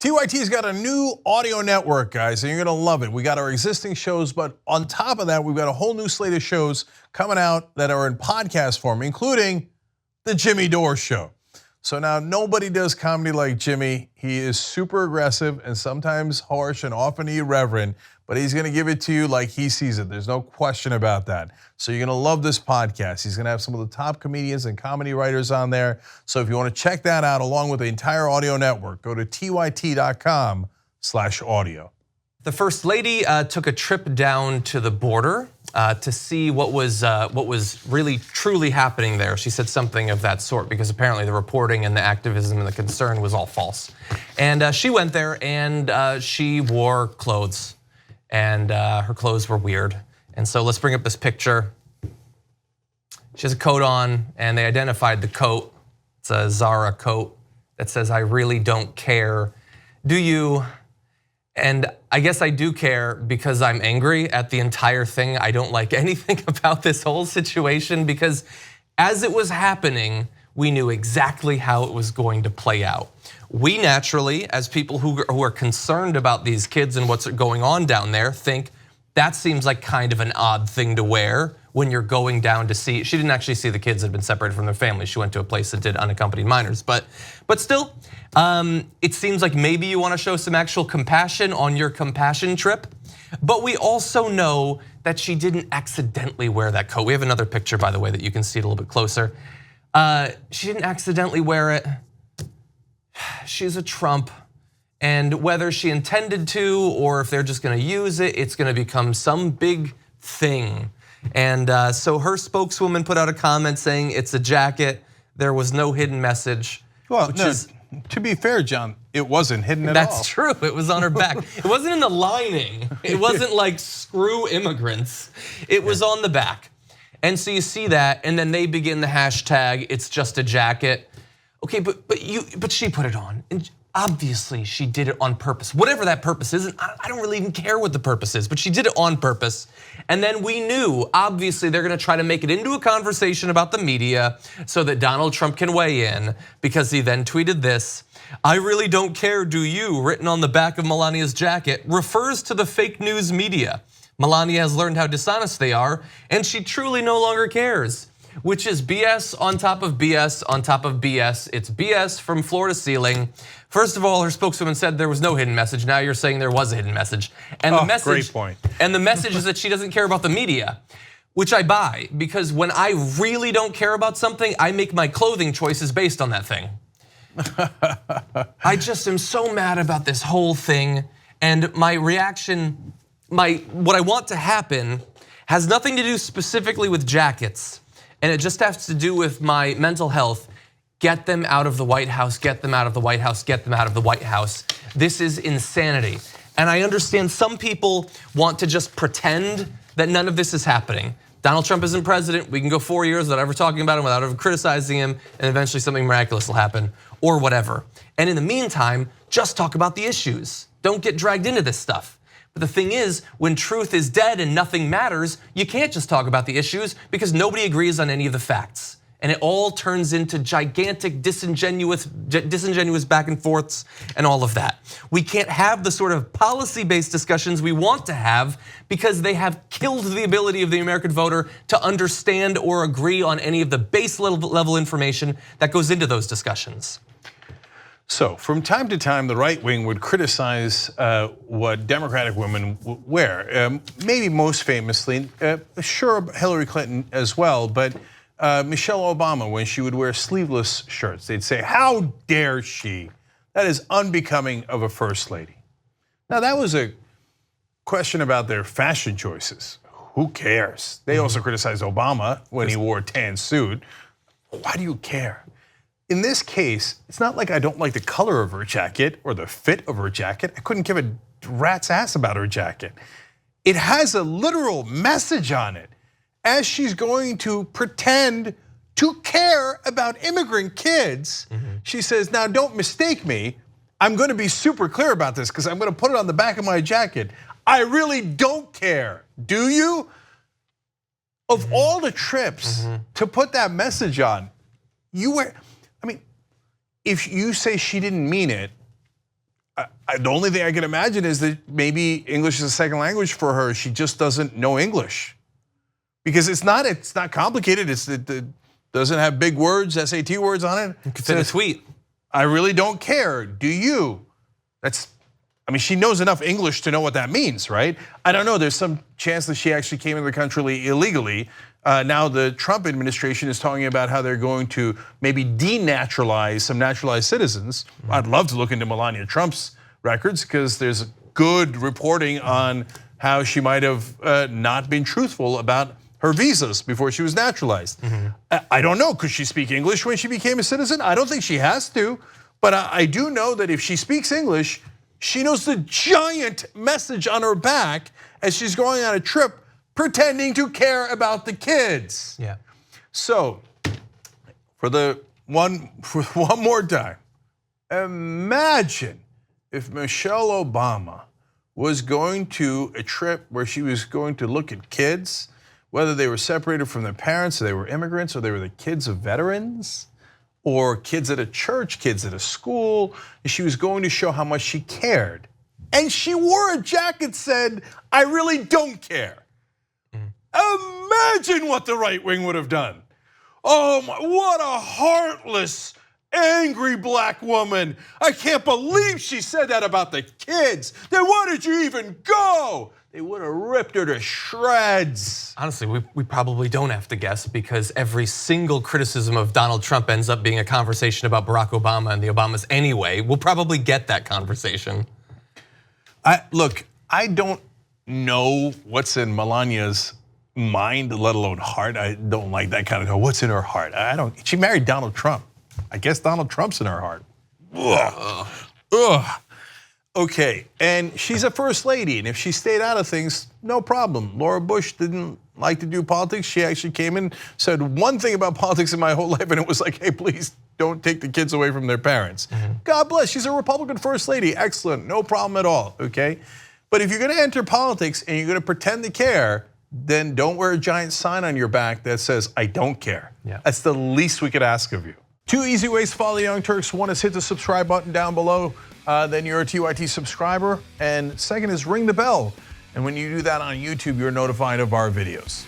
TYT's got a new audio network, guys, and you're gonna love it. We got our existing shows, but on top of that, we've got a whole new slate of shows coming out that are in podcast form, including the Jimmy Dore Show. So now nobody does comedy like Jimmy. He is super aggressive and sometimes harsh and often irreverent, but he's gonna give it to you like he sees it. There's no question about that. So you're gonna love this podcast. He's gonna have some of the top comedians and comedy writers on there. So if you wanna check that out along with the entire audio network, go to tyt.com/audio. The First Lady took a trip down to the border to see what was really truly happening there. She said something of that sort because apparently the reporting and the activism and the concern was all false. And she went there and she wore clothes, and her clothes were weird. And so let's bring up this picture. She has a coat on, and they identified the coat. It's a Zara coat that says, "I really don't care. Do you?" And I guess I do care because I'm angry at the entire thing. I don't like anything about this whole situation because as it was happening, we knew exactly how it was going to play out. We naturally, as people who are concerned about these kids and what's going on down there, think that seems like kind of an odd thing to wear when you're going down to see. She didn't actually see the kids that had been separated from their family. She went to a place that did unaccompanied minors. But still, it seems like maybe you want to show some actual compassion on your compassion trip. But we also know that she didn't accidentally wear that coat. We have another picture, by the way, that you can see it a little bit closer. She didn't accidentally wear it. She's a Trump. And whether she intended to or if they're just gonna use it, it's gonna become some big thing. And so her spokeswoman put out a comment saying it's a jacket. There was no hidden message. Well, no, to be fair, John, it wasn't hidden at all. That's true, it was on her back. It wasn't in the lining. It wasn't like screw immigrants. It was on the back. And so you see that, and then they begin the hashtag, it's just a jacket. Okay, but she put it on. And obviously she did it on purpose. Whatever that purpose is, and I don't really even care what the purpose is, but she did it on purpose. And then we knew, obviously they're gonna try to make it into a conversation about the media so that Donald Trump can weigh in, because he then tweeted this: "I really don't care, do you?" written on the back of Melania's jacket, refers to the fake news media. Melania has learned how dishonest they are, and she truly no longer cares. Which is BS on top of BS on top of BS. It's BS from floor to ceiling. First of all, her spokeswoman said there was no hidden message. Now you're saying there was a hidden message. And the message, great point. And the message is that she doesn't care about the media, which I buy, because when I really don't care about something, I make my clothing choices based on that thing. I just am so mad about this whole thing, and my reaction, what I want to happen has nothing to do specifically with jackets. And it just has to do with my mental health. Get them out of the White House, get them out of the White House, get them out of the White House. This is insanity. And I understand some people want to just pretend that none of this is happening. Donald Trump isn't president, we can go 4 years without ever talking about him, without ever criticizing him, and eventually something miraculous will happen, or whatever. And in the meantime, just talk about the issues. Don't get dragged into this stuff. But the thing is, when truth is dead and nothing matters, you can't just talk about the issues because nobody agrees on any of the facts. And it all turns into gigantic, disingenuous back and forths and all of that. We can't have the sort of policy-based discussions we want to have because they have killed the ability of the American voter to understand or agree on any of the base level information that goes into those discussions. So from time to time, the right wing would criticize what Democratic women wear. Maybe most famously, sure, Hillary Clinton as well, but Michelle Obama, when she would wear sleeveless shirts, they'd say, "How dare she? That is unbecoming of a first lady." Now that was a question about their fashion choices. Who cares? They also criticized Obama when he wore a tan suit. Why do you care? In this case, it's not like I don't like the color of her jacket or the fit of her jacket. I couldn't give a rat's ass about her jacket. It has a literal message on it as she's going to pretend to care about immigrant kids. She says, now don't mistake me. I'm gonna be super clear about this because I'm gonna put it on the back of my jacket. I really don't care, do you? Of all the trips to put that message on, you were, I mean, if you say she didn't mean it, The only thing I can imagine is that maybe English is a second language for her. She just doesn't know English. Because it's not complicated. It doesn't have big words, SAT words on it. You could send a tweet. I really don't care. Do you? I mean, she knows enough English to know what that means, right? I don't know. There's some chance that she actually came into the country illegally. Now the Trump administration is talking about how they're going to maybe denaturalize some naturalized citizens. I'd love to look into Melania Trump's records because there's good reporting on how she might have not been truthful about her visas before she was naturalized. I don't know, could she speak English when she became a citizen? I don't think she has to, but I do know that if she speaks English, she knows the giant message on her back as she's going on a trip pretending to care about the kids. Yeah. So, for one more time, imagine if Michelle Obama was going to a trip where she was going to look at kids, whether they were separated from their parents, or they were immigrants, or they were the kids of veterans, or kids at a church, kids at a school. She was going to show how much she cared. And she wore a jacket that said, "I really don't care." Imagine what the right wing would have done. Oh my, what a heartless, angry black woman. I can't believe she said that about the kids. Then why did you even go? They would have ripped her to shreds. Honestly, we probably don't have to guess because every single criticism of Donald Trump ends up being a conversation about Barack Obama and the Obamas anyway. We'll probably get that conversation. Look, I don't know what's in Melania's mind, let alone heart. I don't like that kind of, what's in her heart? She married Donald Trump. I guess Donald Trump's in her heart. Ugh. Okay, and she's a first lady, and if she stayed out of things, no problem. Laura Bush didn't like to do politics. She actually came in, said one thing about politics in my whole life, and it was like, hey, please don't take the kids away from their parents. God bless, she's a Republican first lady, excellent, no problem at all, okay? But if you're gonna enter politics and you're gonna pretend to care, then don't wear a giant sign on your back that says, I don't care. Yeah. That's the least we could ask of you. 2 easy ways to follow the Young Turks. One is hit the subscribe button down below, then you're a TYT subscriber. And second is ring the bell. And when you do that on YouTube, you're notified of our videos.